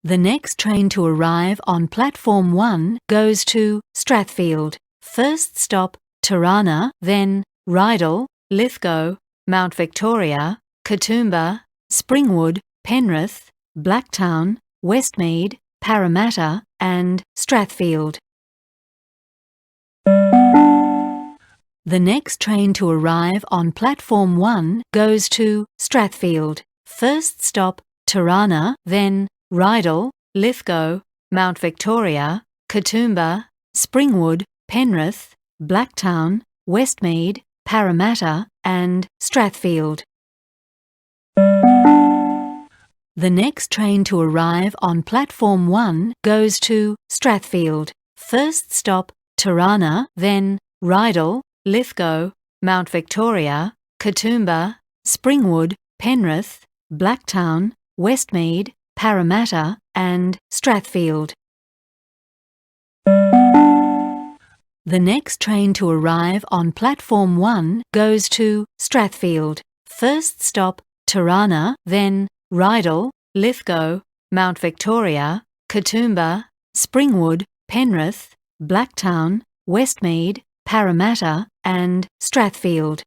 The next train to arrive on Platform 1 goes to Strathfield. First stop, Turana, then Rydal, Lithgow, Mount Victoria, Katoomba, Springwood, Penrith, Blacktown, Westmead, Parramatta and Strathfield. The next train to arrive on Platform 1 goes to Strathfield. First stop, Turana, then Rydal, Lithgow, Mount Victoria, Katoomba, Springwood, Penrith, Blacktown, Westmead, Parramatta and Strathfield. The next train to arrive on Platform 1 goes to Strathfield. First stop, Turana, then Rydal, Lithgow, Mount Victoria, Katoomba, Springwood, Penrith, Blacktown, Westmead, Parramatta and Strathfield. The next train to arrive on Platform 1 goes to Strathfield. First stop, Turana, then Rydal, Lithgow, Mount Victoria, Katoomba, Springwood, Penrith, Blacktown, Westmead, Parramatta and Strathfield.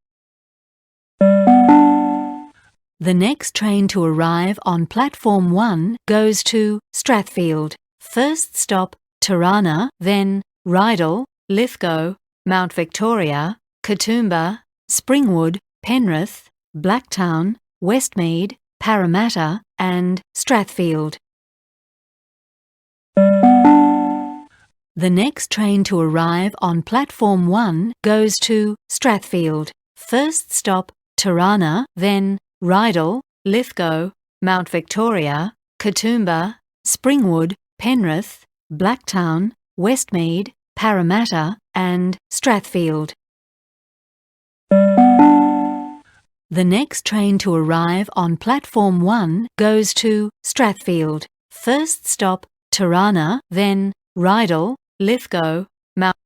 The next train to arrive on Platform 1 goes to Strathfield. First stop, Turana, then Rydal, Lithgow, Mount Victoria, Katoomba, Springwood, Penrith, Blacktown, Westmead, Parramatta and Strathfield. The next train to arrive on Platform 1 goes to Strathfield. First stop, Turana, then Rydal, Lithgow, Mount Victoria, Katoomba, Springwood, Penrith, Blacktown, Westmead, Parramatta and Strathfield. The next train to arrive on Platform 1 goes to Strathfield. First stop, Turana, then Rydal, Lithgow, Mount.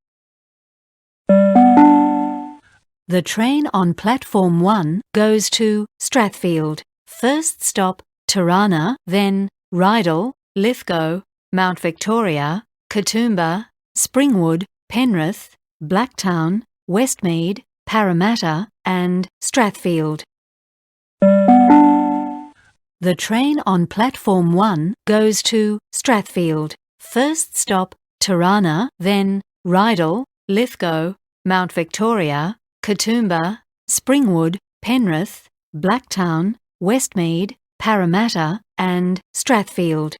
The train on Platform 1 goes to Strathfield. First stop, Turana, then Rydal, Lithgow, Mount Victoria, Katoomba, Springwood, Penrith, Blacktown, Westmead, Parramatta and Strathfield. The train on Platform 1 goes to Strathfield. First stop, Turana, then Rydal, Lithgow, Mount Victoria, Katoomba, Springwood, Penrith, Blacktown, Westmead, Parramatta and Strathfield.